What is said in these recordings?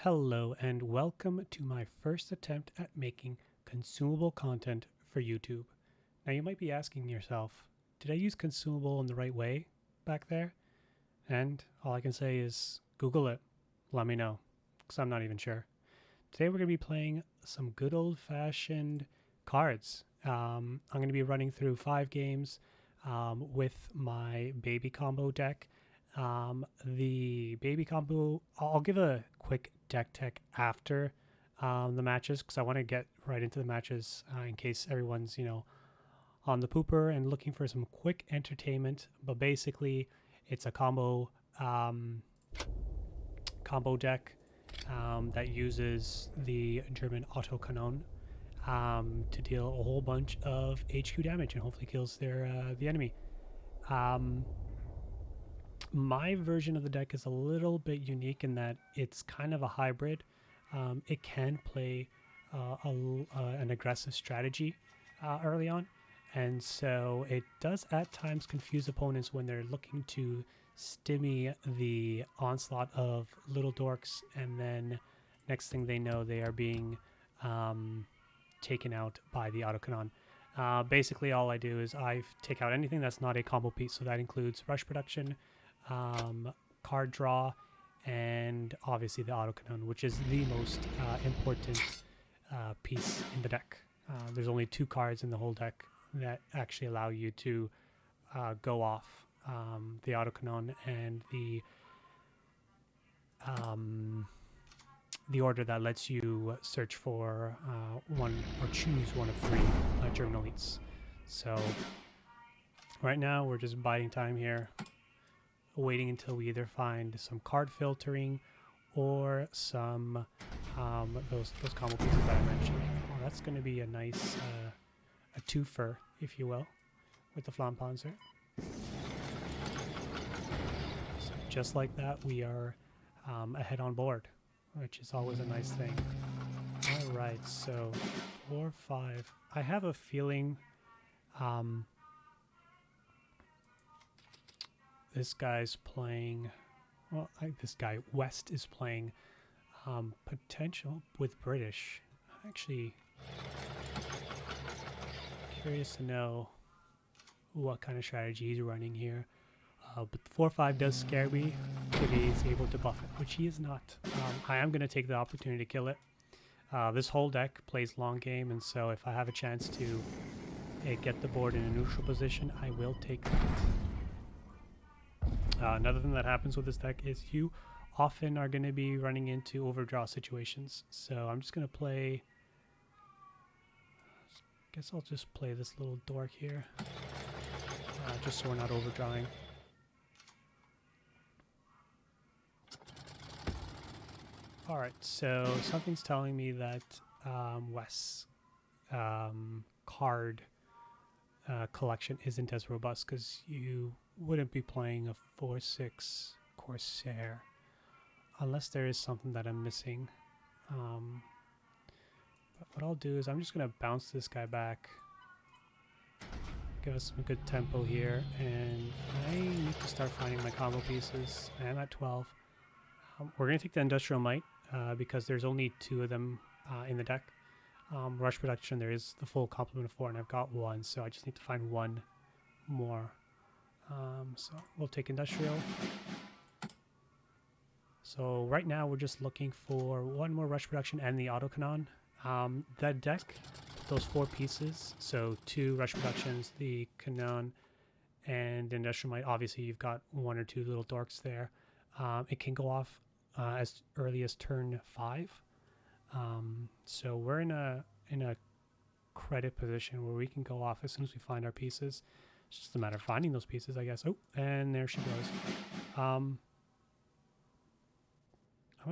Hello and welcome to my first attempt at making consumable content for YouTube. Now you might be asking yourself, did I use consumable in the right way back there? And all I can say is Google it. Let me know, because I'm not even sure. Today we're going to be playing some good old-fashioned cards. I'm going to be running through 5 games with my baby combo deck. The baby combo, I'll give a quick deck tech after the matches because I want to get right into the matches in case everyone's, on the pooper and looking for some quick entertainment. But basically, it's a combo deck that uses the German autocannon to deal a whole bunch of HQ damage and hopefully kills the enemy. My version of the deck is a little bit unique in that it's kind of a hybrid. It can play an aggressive strategy early on, and so it does at times confuse opponents when they're looking to stimmy the onslaught of little dorks, and then next thing they know, they are being taken out by the autocannon. Basically, all I do is I take out anything that's not a combo piece, so that includes rush production, card draw, and obviously the autocannon, which is the most important piece in the deck. There's only 2 cards in the whole deck that actually allow you to go off the autocannon and the order that lets you search for one or choose one of 3 German elites. So right now we're just biding time here, waiting until we either find some card filtering or some those combo pieces that I mentioned. Oh, that's going to be a nice a twofer, if you will, with the Flampanzer. So just like that, we are ahead on board, which is always a nice thing. All right, so 4-5. I have a feeling this guy's playing, well, this guy, West, is playing potential with British. Actually, curious to know what kind of strategy he's running here. But 4-5 does scare me if he's able to buff it, which he is not. I am going to take the opportunity to kill it. This whole deck plays long game, and so if I have a chance to get the board in a neutral position, I will take that. Another thing that happens with this deck is you often are going to be running into overdraw situations. So I'm just going to play, guess I'll just play this little dork here, just so we're not overdrawing. Alright, so something's telling me that West's card collection isn't as robust because you wouldn't be playing a 4-6 Corsair unless there is something that I'm missing. But what I'll do is I'm just going to bounce this guy back, give us some good tempo here, and I need to start finding my combo pieces. I am at 12. We're going to take the Industrial Might because there's only 2 of them in the deck. Rush production, there is the full complement of 4, and I've got 1, so I just need to find 1 more. So we'll take Industrial. So right now we're just looking for 1 more rush production and the autocannon. That deck, those 4 pieces, so 2 rush productions, the cannon, and Industrial Might. Obviously you've got 1 or 2 little dorks there. It can go off as early as turn 5. So we're in a credit position where we can go off as soon as we find our pieces. It's just a matter of finding those pieces, I guess. Oh, and there she goes. I'm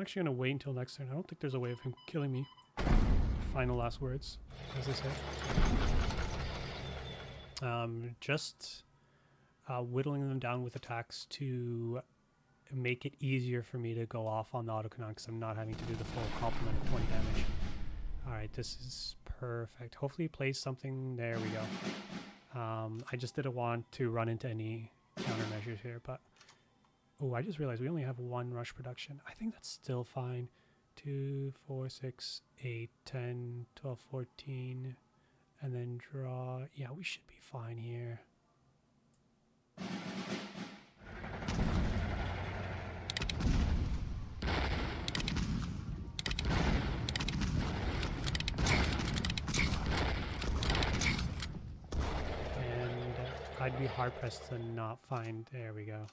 actually going to wait until next turn. I don't think there's a way of him killing me. Final last words, as I say. Just whittling them down with attacks to make it easier for me to go off on the autocannon because I'm not having to do the full complement of 20 damage. Alright, this is perfect. Hopefully he plays something. There we go. I just didn't want to run into any countermeasures here, but oh, I just realized we only have 1 rush production. I think that's still fine. 2, 4, 6, 8, 10, 12, 14, and then draw. Yeah, we should be fine here. I'd be hard-pressed to not find... There we go.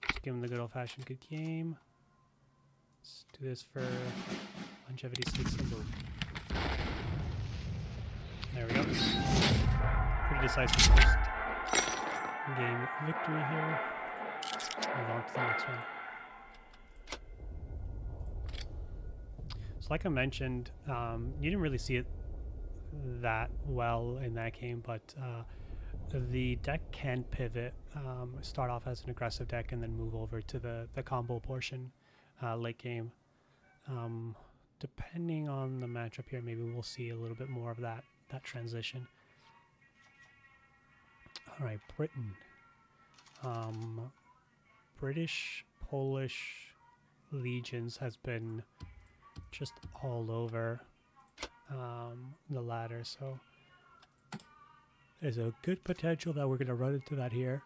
Just give him the good old-fashioned good game. Let's do this for longevity's sake and boom. There we go. Pretty decisive first game victory here. Move on to the next one. So like I mentioned, you didn't really see it that well in that game, but the deck can pivot, start off as an aggressive deck and then move over to the combo portion late game. Depending on the matchup here, maybe we'll see a little bit more of that transition. All right, Britain. British, Polish legions has been just all over the ladder, so there's a good potential that we're going to run into that here.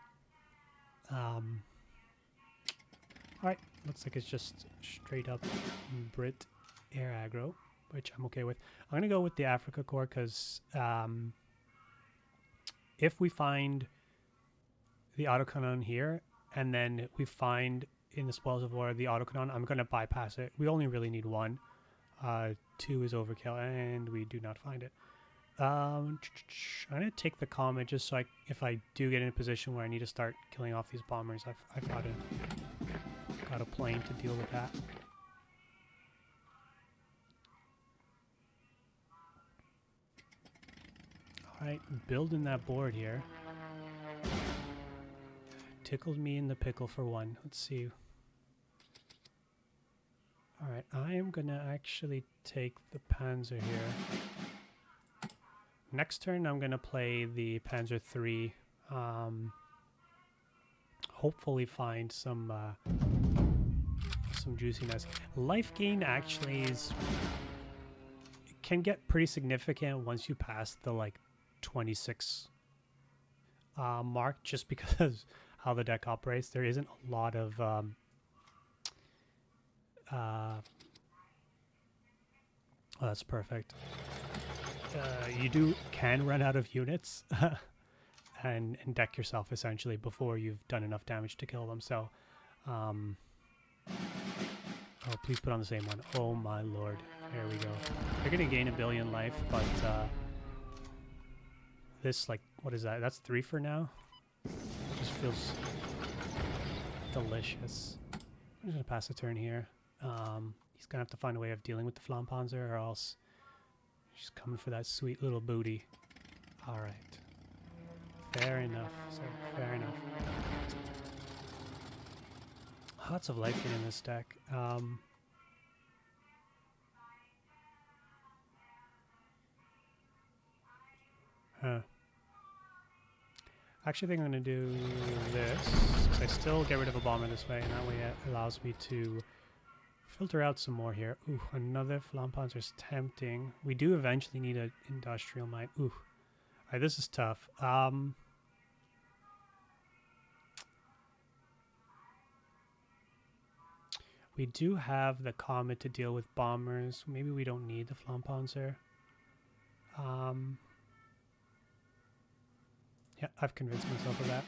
Alright, looks like it's just straight up Brit air aggro, which I'm okay with. I'm going to go with the Africa core because if we find the autocannon here and then we find in the Spoils of War the autocannon, I'm going to bypass it. We only really need one. 2 is overkill and we do not find it. I'm gonna take the comet just so if I do get in a position where I need to start killing off these bombers, I've got a plane to deal with that. All right, building that board here. Tickled me in the pickle for one. Let's see. All right, I am gonna actually take the Panzer here. Next turn, I'm going to play the Panzer III. Hopefully find some juiciness. Life gain actually can get pretty significant once you pass the like 26 mark, just because how the deck operates. There isn't a lot of oh, that's perfect. You can run out of units and deck yourself essentially before you've done enough damage to kill them. So, oh, please put on the same one. Oh my lord! There we go. They're gonna gain 1 billion life, but this, like, what is that? That's 3 for now. It just feels delicious. I'm just gonna pass a turn here. He's gonna have to find a way of dealing with the Flampanzer, or else she's coming for that sweet little booty. All right. Fair enough, sir. Fair enough. Lots of life in this deck. I actually think I'm going to do this. I still get rid of a bomber this way, and that way it allows me to filter out some more here. Ooh, another Flampanzer is tempting. We do eventually need an industrial mine. Ooh. Alright, this is tough. We do have the Comet to deal with bombers. Maybe we don't need the Flampanzer. Yeah, I've convinced myself of that.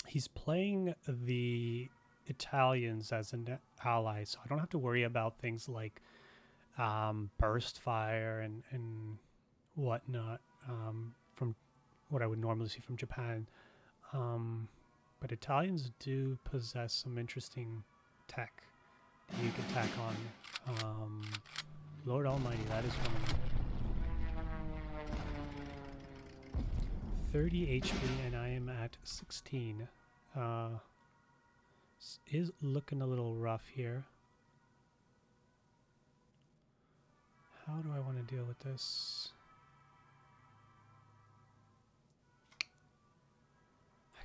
He's playing the Italians as an ally, so I don't have to worry about things like burst fire and whatnot from what I would normally see from Japan. But Italians do possess some interesting tech that you can tack on. Lord Almighty, that is one of them. 30 HP and I am at 16. Is looking a little rough here. How do I want to deal with this? I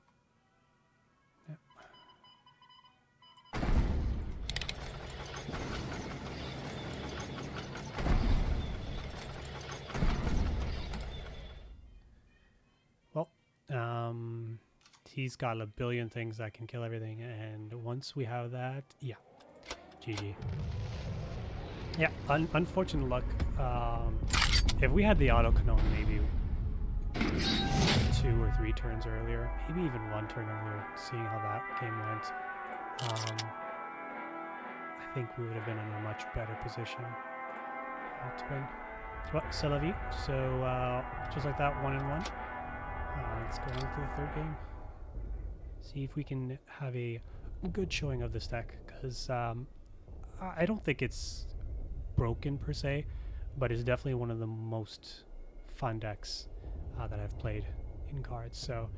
he's got a billion things that can kill everything, and once we have that, yeah, GG. Yeah, unfortunate luck. If we had the auto cannon maybe 2 or 3 turns earlier, maybe even 1 turn earlier, seeing how that game went, I think we would have been in a much better position to win. But c'est la vie. So just like that, 1-1. Let's go on to the third game. See if we can have a good showing of this deck, because I don't think it's broken per se, but it's definitely one of the most fun decks that I've played in Cards. So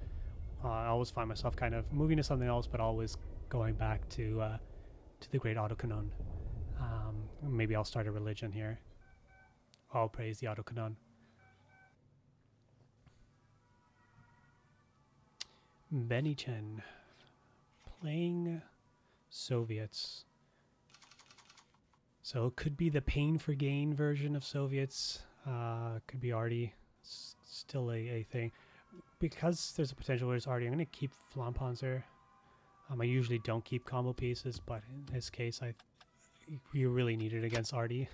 I always find myself kind of moving to something else, but always going back to the great autocannon. Maybe I'll start a religion here. All praise the autocannon. Benny Chen playing Soviets. So it could be the pain for gain version of Soviets. Could be Artie. Still a thing. Because there's a potential where it's Artie, I'm going to keep Flampanzer. I usually don't keep combo pieces, but in this case, you really need it against Artie.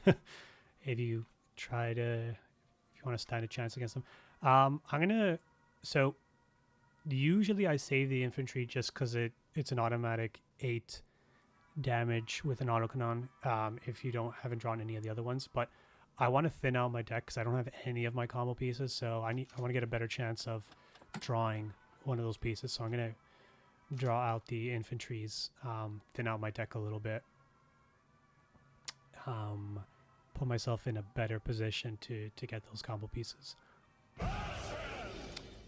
If you want to stand a chance against them. I'm going to... So usually I save the infantry just because it's an automatic 8 damage with an autocannon if you haven't drawn any of the other ones, but I want to thin out my deck because I don't have any of my combo pieces, so I want to get a better chance of drawing one of those pieces. So I'm going to draw out the infantries, thin out my deck a little bit, put myself in a better position to get those combo pieces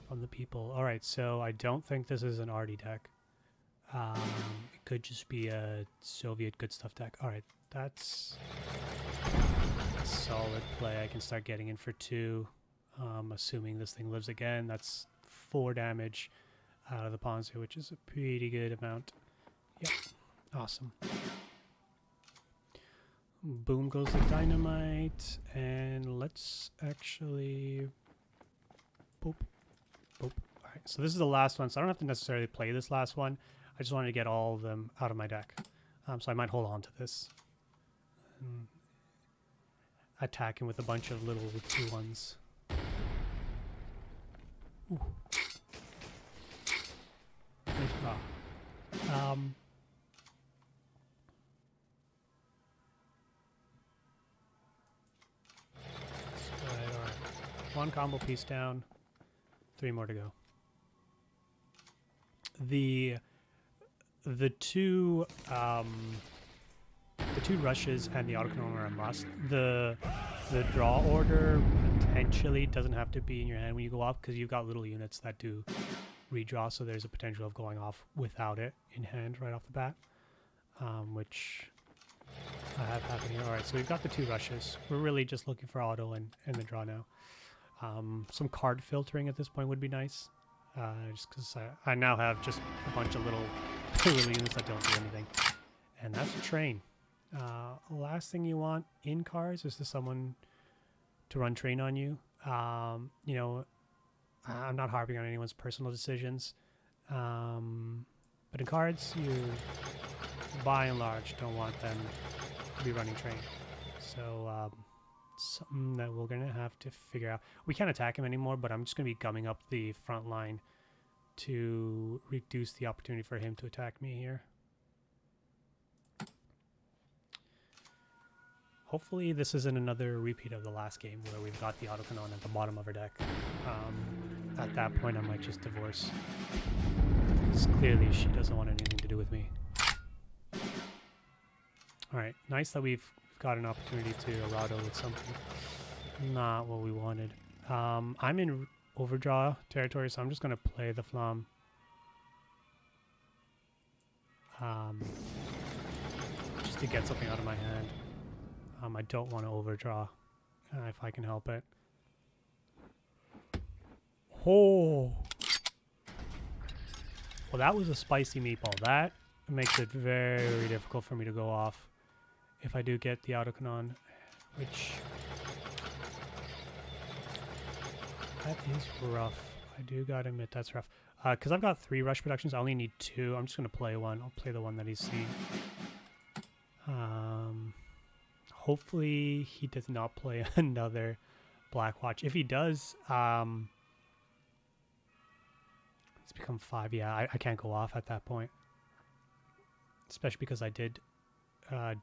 from the people. All right, so I don't think this is an Artie deck. It could just be a Soviet good stuff deck. All right, that's a solid play. I can start getting in for 2, assuming this thing lives again. That's 4 damage out of the Panzer, which is a pretty good amount. Yep, awesome. Boom goes the dynamite, and let's actually... Boop, boop. All right, so this is the last one, so I don't have to necessarily play this last one. I just wanted to get all of them out of my deck. So I might hold on to this. And attack him with a bunch of little 2-1s. Ooh. Nice draw. All right. 1 combo piece down. 3 more to go. The 2 rushes and the autocannon are a must. The draw order potentially doesn't have to be in your hand when you go off, because you've got little units that do redraw, so there's a potential of going off without it in hand right off the bat, which I have happening here. All right, so we've got the 2 rushes. We're really just looking for auto and the draw now. Some card filtering at this point would be nice. Just because I now have just a bunch of little units that don't do anything. And that's a train. Last thing you want in Cards is someone to run train on you. You know, I'm not harping on anyone's personal decisions. But in Cards, you, by and large, don't want them to be running train. So, something that we're going to have to figure out. We can't attack him anymore, but I'm just going to be gumming up the front line to reduce the opportunity for him to attack me here. Hopefully this isn't another repeat of the last game where we've got the autocannon at the bottom of our deck. At that point I might just divorce, because clearly she doesn't want anything to do with me. Alright, nice that we've got an opportunity to errata with something. Not what we wanted. I'm in overdraw territory, so I'm just going to play the Flam. Just to get something out of my hand. I don't want to overdraw if I can help it. Oh! Well, that was a spicy meatball. That makes it very difficult for me to go off if I do get the autocannon, which... that is rough. I do gotta admit, that's rough. Because I've got 3 rush productions, I only need 2. I'm just going to play one. I'll play the one that he's seen. Hopefully he does not play another Black Watch. If he does, it's become 5. Yeah, I can't go off at that point. Especially because I did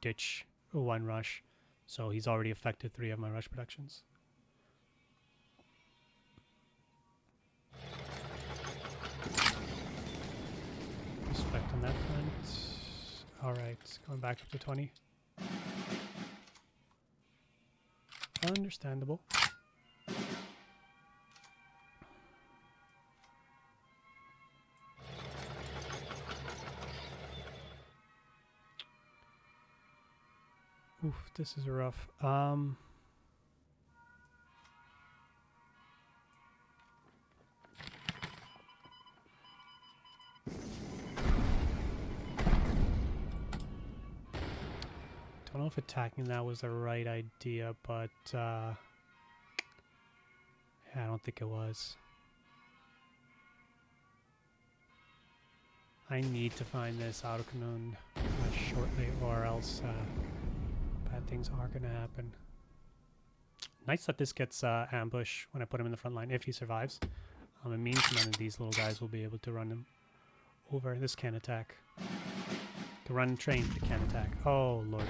ditch 1 rush. So he's already affected 3 of my rush productions. Respect on that front. Alright, going back up to 20. Understandable. Oof, this is rough. Don't know if attacking that was the right idea, but yeah, I don't think it was. I need to find this autocannon shortly, or else bad things are gonna happen. Nice that this gets ambush when I put him in the front line, if he survives. It means none of these little guys will be able to run him over. This can't attack. To run train, it can't attack. Oh, lordy.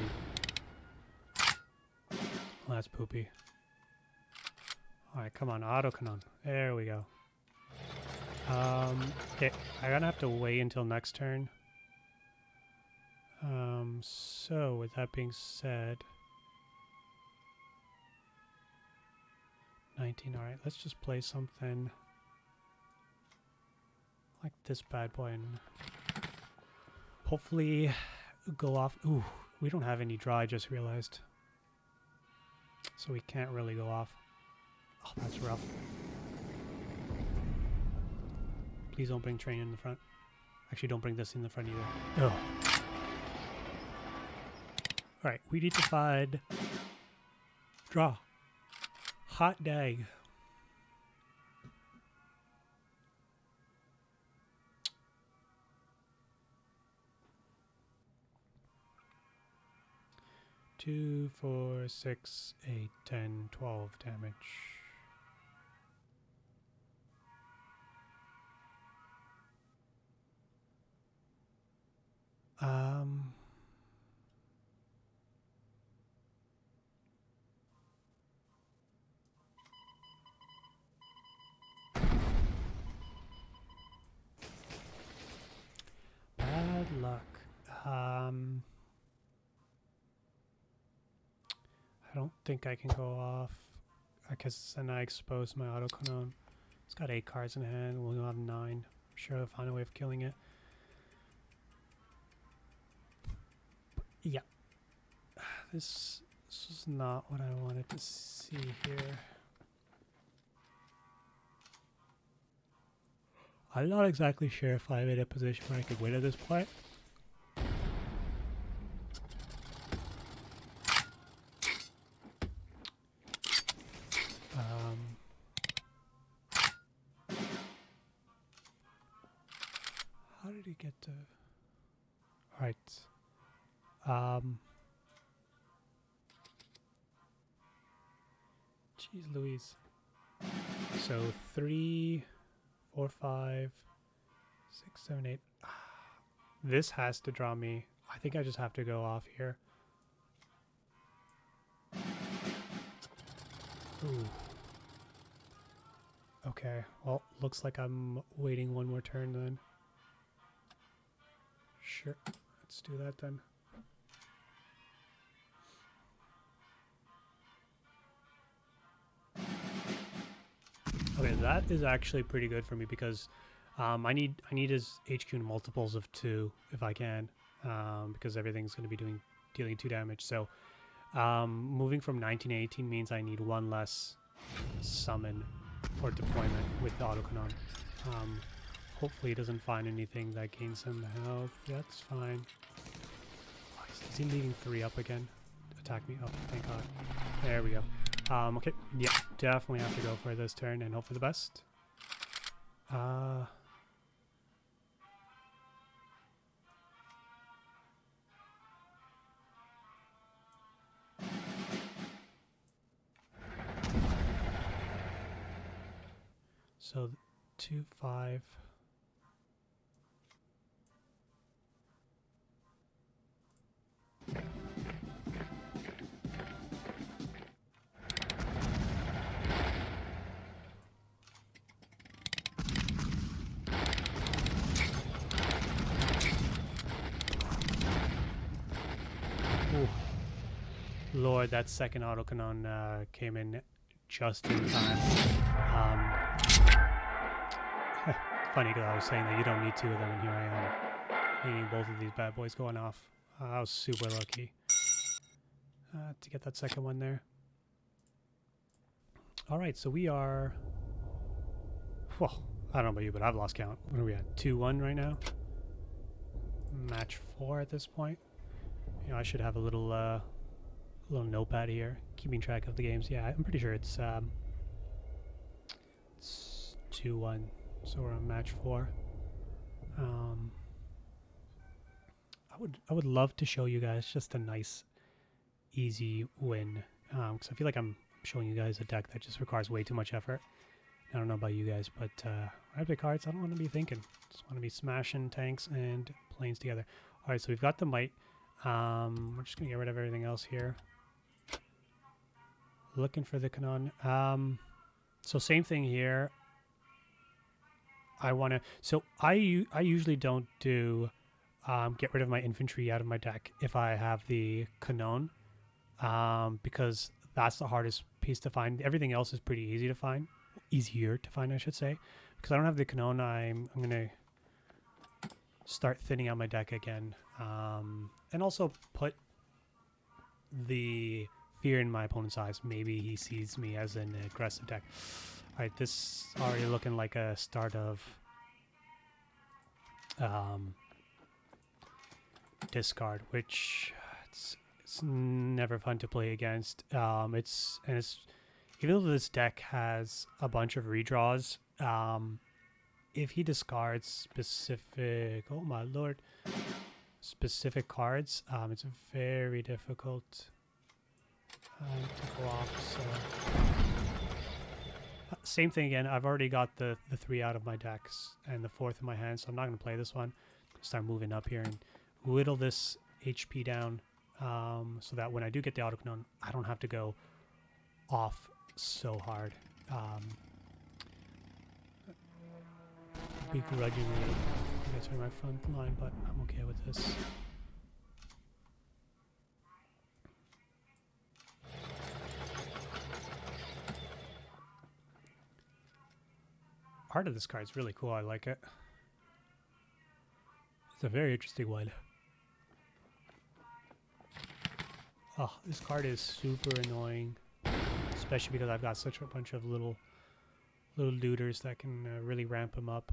Well, that's poopy. Alright, come on, autocannon. There we go. Okay, I'm gonna have to wait until next turn. So with that being said, 19. All right, let's just play something like this bad boy and hopefully go off. Ooh, we don't have any draw. I just realized, so we can't really go off. Oh, that's rough. Please don't bring train in the front. Actually, don't bring this in the front either. Oh. Alright, we need to find draw. Hot dag. Two, 4, 6, 8, 10, 12 damage. Bad luck. I don't think I can go off. I guess then I expose my autocannon. It's got 8 cards in hand. We'll have 9. I'm sure I'll find a way of killing it. Yeah. This is not what I wanted to see here. I'm not exactly sure if I'm in a position where I could win at this point. How did he get to... Alright. Jeez Louise. So 3, 4, 5, 6, 7, 8. This has to draw me. I think I just have to go off here. Ooh. Okay, well, looks like I'm waiting one more turn then. Sure, let's do that then. Okay, that is actually pretty good for me because I need his HQ in multiples of 2 if I can, because everything's going to be dealing 2 damage. So moving from 19 to 18 means I need 1 less summon or deployment with the autocannon. Hopefully he doesn't find anything that gains him health. That's fine. Oh, is he leaving 3 up again? Attack me up, thank god. There we go. Okay, yeah, definitely have to go for this turn and hope for the best. So 2, 5. Ooh. Lord, that second autocannon came in just in time. Funny because I was saying that you don't need 2 of them, and here I am needing both of these bad boys going off. I was super lucky to get that second one there. All right, so we are... Well, I don't know about you, but I've lost count. What are we at? 2-1 right now? Match 4 at this point. You know, I should have a little notepad here, keeping track of the games. Yeah, I'm pretty sure it's 2-1, so we're on match 4. I would love to show you guys just a nice, easy win, because I feel like I'm showing you guys a deck that just requires way too much effort. I don't know about you guys, but when I play cards, I don't want to be thinking. Just want to be smashing tanks and planes together. All right, so we've got the might. We're just gonna get rid of everything else here. Looking for the cannon. So same thing here. I want to. So I usually don't do get rid of my infantry out of my deck if I have the cannon, because that's the hardest piece to find. Everything else is pretty easy to find, easier to find, I should say. Because I don't have the cannon, I'm gonna start thinning out my deck again, and also put the fear in my opponent's eyes. Maybe he sees me as an aggressive deck. All right, this already looking like a start of discard, which it's never fun to play against. It's even though this deck has a bunch of redraws, if he discards specific, oh my lord, specific cards, it's very difficult to go off. So same thing again. I've already got the 3 out of my decks and the 4th in my hand, so I'm not going to play this one. Start moving up here and whittle this HP down, so that when I do get the autocannon, I don't have to go off so hard. Begrudgingly, you guys are my front line, but I'm okay with this. Art of this card is really cool. I like it. It's a very interesting one. Oh, this card is super annoying, especially because I've got such a bunch of little looters that can really ramp him up.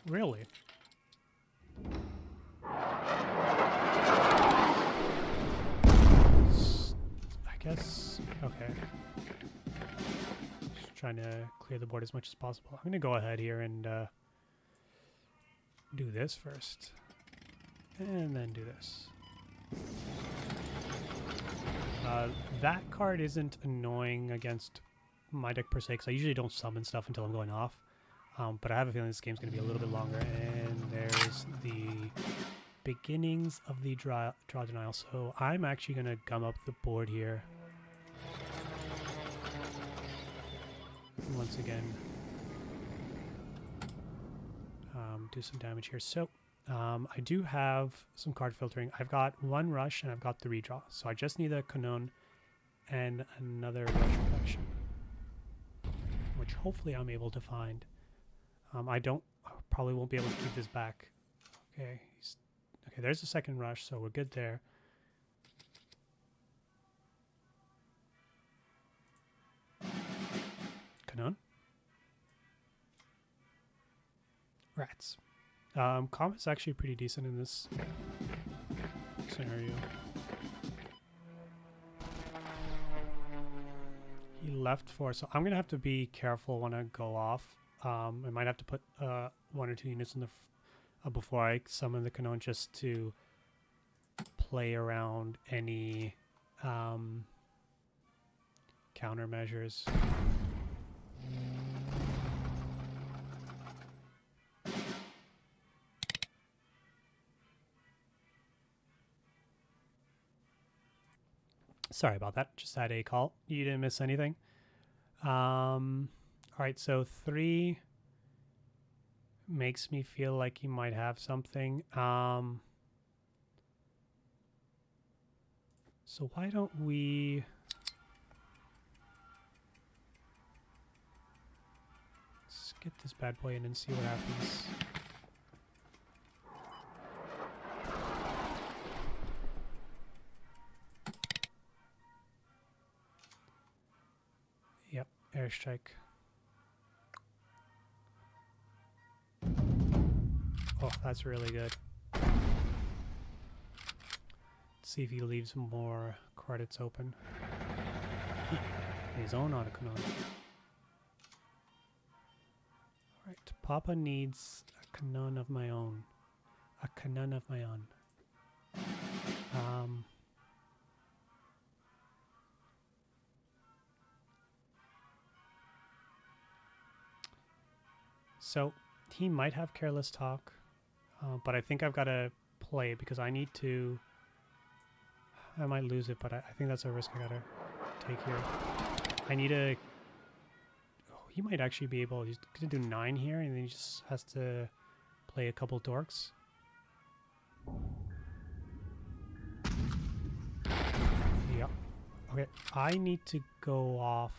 Really? I guess, okay. Just trying to clear the board as much as possible. I'm gonna go ahead here and do this first, and then do this. That card isn't annoying against my deck per se, because I usually don't summon stuff until I'm going off. But I have a feeling this game's going to be a little bit longer, and there's the beginnings of the draw denial. So I'm actually going to gum up the board here. Once again, do some damage here. So I do have some card filtering. I've got 1 rush and I've got the redraw. So I just need a cannon and another rush reduction, which hopefully I'm able to find. I probably won't be able to keep this back. Okay, okay, there's the second rush, so we're good there. Cannon. Rats. Combat's actually pretty decent in this scenario. He left 4, so I'm gonna have to be careful when I go off. I might have to put 1 or 2 units in the before I summon the cannon, just to play around any countermeasures. Sorry about that. Just had a call. You didn't miss anything. All right, so 3 makes me feel like he might have something. So why don't we... Let's get this bad boy in and see what happens. Yep, airstrike. Oh, that's really good. Let's see if he leaves more credits open. His own autocannon. Alright, Papa needs a cannon of my own. A cannon of my own. So, he might have Careless Talk, but I think I've got to play it because I need to... I might lose it, but I think that's a risk I got to take here. I need to... Oh, he might actually be able... He's going to do 9 here, and then he just has to play a couple dorks. Yep. Okay, I need to go off...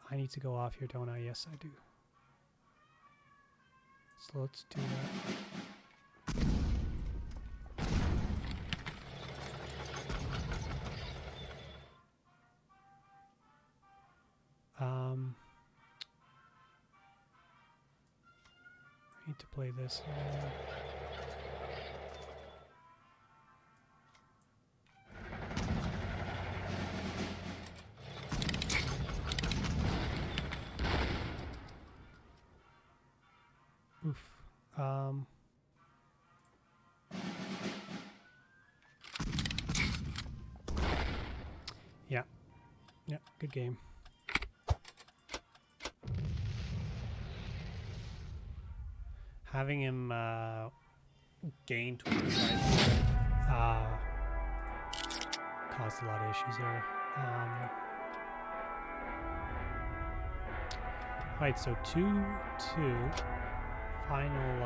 I need to go off here, don't I? Yes, I do. So let's do that. I need to play this. Oof. Yeah. Yeah, good game. Having him gain 20 caused a lot of issues there. Right, so 2-2. Final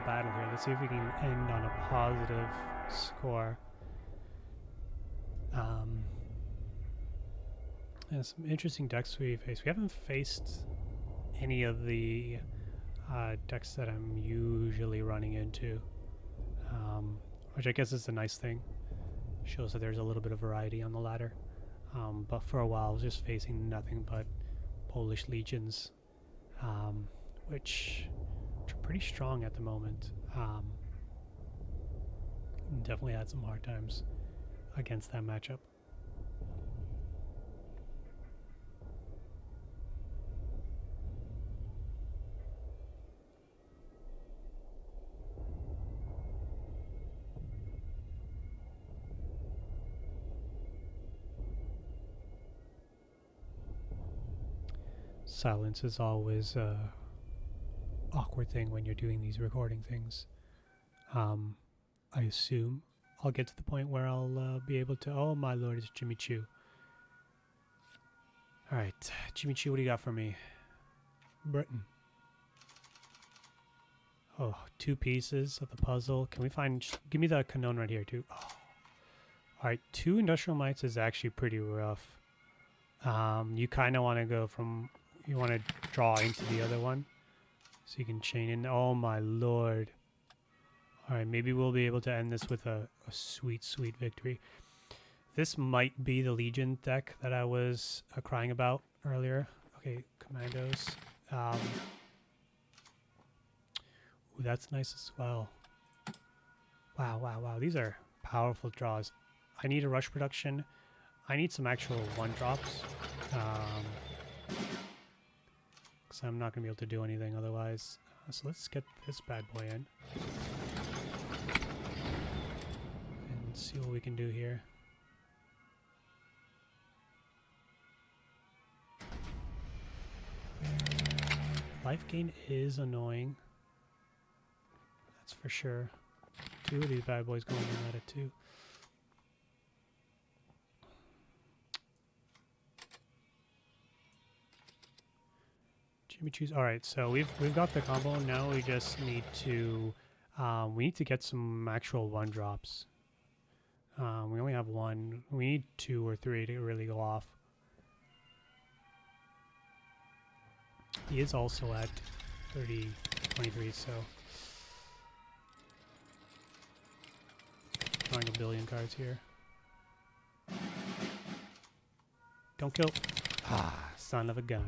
battle here. Let's see if we can end on a positive score. And some interesting decks we faced. We haven't faced any of the decks that I'm usually running into, which I guess is a nice thing. Shows that there's a little bit of variety on the ladder. But for a while I was just facing nothing but Polish legions, which are pretty strong at the moment. Definitely had some hard times against that matchup. Silence is always a awkward thing when you're doing these recording things. I assume I'll get to the point where I'll be able to... Oh my lord, it's Jimmy Choo. Alright, Jimmy Choo, what do you got for me? Britain. Oh, 2 pieces of the puzzle. Can we find... Give me the cannon right here, too. Oh. Alright, 2 industrial mites is actually pretty rough. You kind of want to go from... You want to draw into the other one, so you can chain in. Oh my lord. Alright, maybe we'll be able to end this with a sweet, sweet victory. This might be the Legion deck that I was crying about earlier. Okay, Commandos. Ooh, that's nice as well. Wow, wow, wow. These are powerful draws. I need a rush production. I need some actual 1-drops. Because I'm not going to be able to do anything otherwise. So let's get this bad boy in. And see what we can do here. Life gain is annoying. That's for sure. 2 of these bad boys going in at it too. me choose. All right, so we've got the combo. Now we just need to get some actual one drops. We only have one. We need 2 or 3 to really go off. He is also at 23, so drawing a billion cards here. Don't kill. Ah, son of a gun.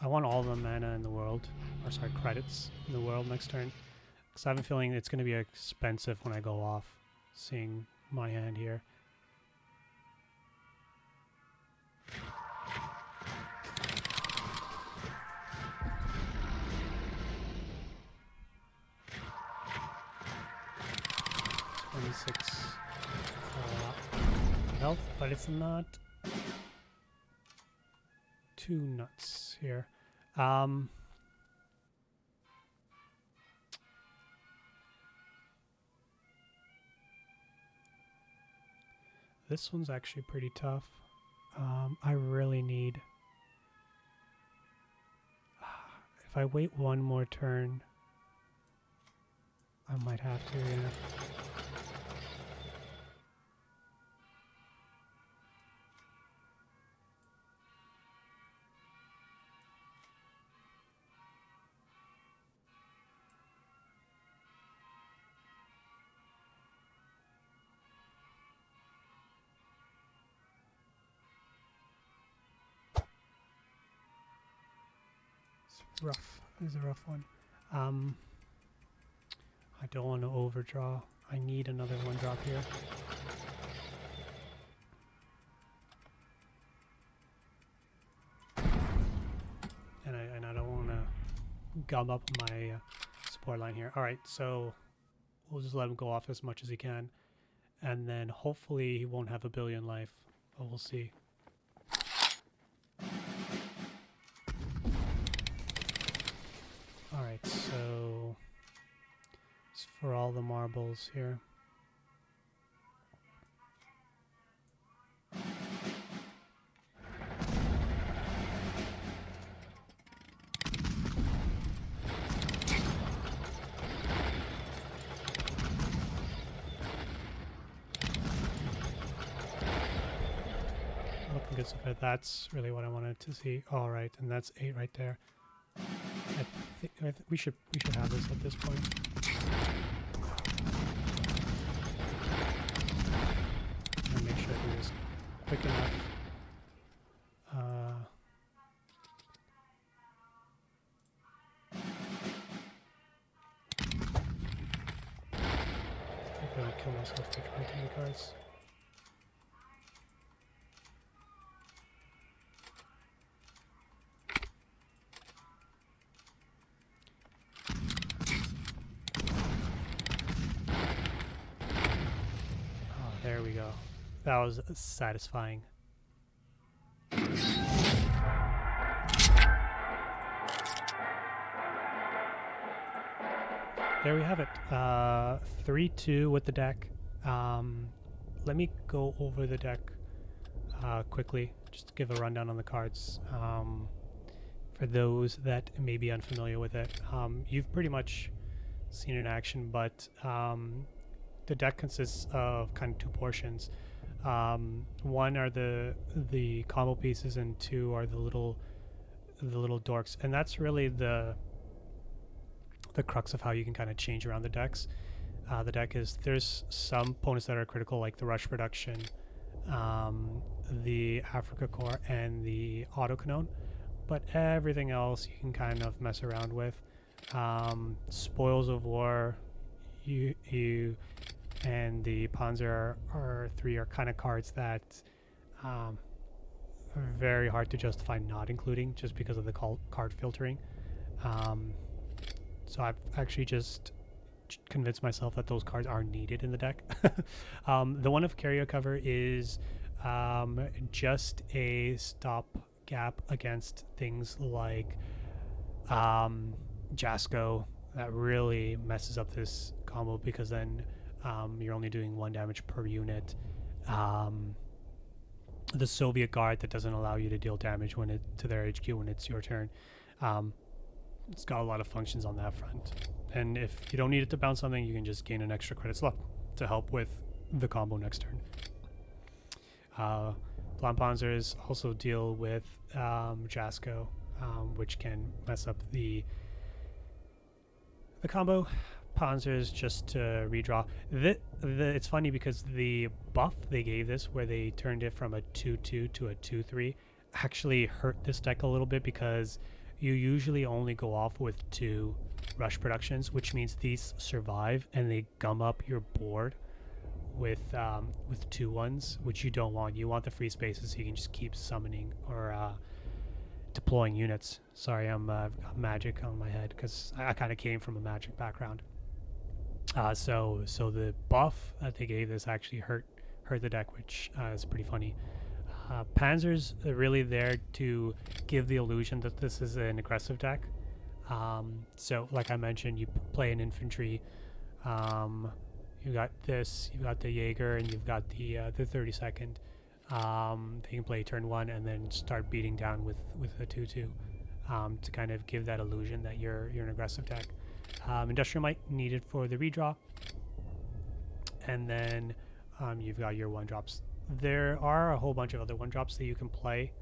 I want all the mana in the world, or sorry, credits in the world next turn. Because I have a feeling it's going to be expensive when I go off, seeing my hand here. Health, but it's not too nuts here. This one's actually pretty tough. I really need... if I wait one more turn, I might have to, yeah. Rough. This is a rough one. I don't want to overdraw. I need another one drop here. And I don't want to gum up my support line here. All right, so we'll just let him go off as much as he can, and then hopefully he won't have a billion life. But we'll see. Alright, so it's for all the marbles here. Looking good so far. That's really what I wanted to see. Alright, and that's 8 right there. I think we should have this at this point. And make sure I do this quick enough. I'm gonna kill myself by drawing too many cards. There we go. That was satisfying. There we have it. 3-2 with the deck. Let me go over the deck quickly, just to give a rundown on the cards. For those that may be unfamiliar with it, you've pretty much seen it in action, but the deck consists of kind of 2 portions. One are the combo pieces, and 2 are the little dorks, and that's really the crux of how you can kind of change around the decks. The deck is, there's some opponents that are critical, like the Rush Production, the Africa Core, and the Auto Canon, but everything else you can kind of mess around with. Spoils of War, you and the Panzer are 3 are kind of cards that are very hard to justify not including just because of the card filtering. So I've actually just convinced myself that those cards are needed in the deck. The one of Carrier Cover is just a stopgap against things like Jasko, that really messes up this combo, because then you're only doing 1 damage per unit. The Soviet Guard that doesn't allow you to deal damage to their HQ when it's your turn. It's got a lot of functions on that front. And if you don't need it to bounce something, you can just gain an extra credit slot to help with the combo next turn. Panzers also deal with Jasko, which can mess up the combo. Panzers just to redraw. It's funny because the buff they gave this, where they turned it from a 2-2 to a 2-3, actually hurt this deck a little bit, because you usually only go off with 2 rush productions, which means these survive and they gum up your board with 2 1s, which you don't want. You want the free spaces so you can just keep summoning or deploying units. Sorry, I've got magic on my head because I kind of came from a magic background. So the buff that they gave this actually hurt the deck, which is pretty funny. Panzers are really there to give the illusion that this is an aggressive deck. So like I mentioned, you play an infantry. You got this, you've got the Jaeger, and you've got the 32nd. They can play turn 1 and then start beating down with a 2-2 to kind of give that illusion that you're an aggressive deck. Industrial Might needed for the redraw, and then you've got your 1-drops. There are a whole bunch of other 1-drops that you can play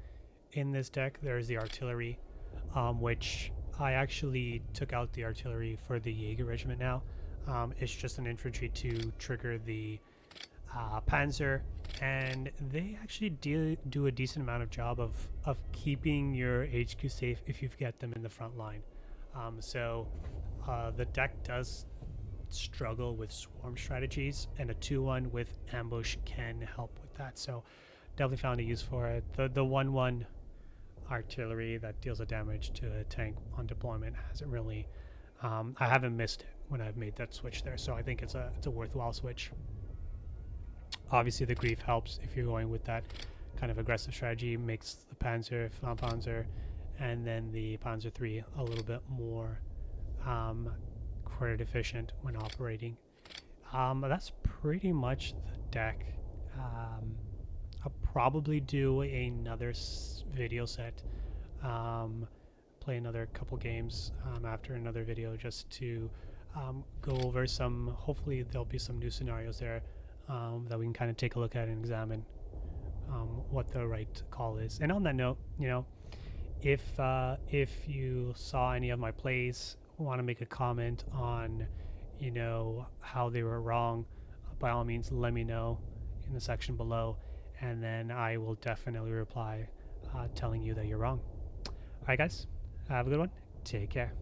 in this deck. There's the artillery, which I actually took out the artillery for the Jaeger regiment now. It's just an infantry to trigger the Panzer, and they actually do a decent amount of job of keeping your HQ safe if you get them in the front line. So the deck does struggle with swarm strategies, and a 2-1 with ambush can help with that. So definitely found a use for it. The 1-1 artillery that deals a damage to a tank on deployment hasn't really I haven't missed it when I've made that switch there, so I think it's a worthwhile switch. Obviously the grief helps if you're going with that kind of aggressive strategy, makes the Panzer, Panzer, and then the Panzer III a little bit more credit efficient when operating. That's pretty much the deck. I'll probably do another video set, play another couple games after another video, just to go over some, hopefully there'll be some new scenarios there that we can kind of take a look at and examine what the right call is. And on that note, you know, if you saw any of my plays, want to make a comment on, you know, how they were wrong, by all means let me know in the section below, and then I will definitely reply telling you that you're wrong. Alright guys, have a good one, take care.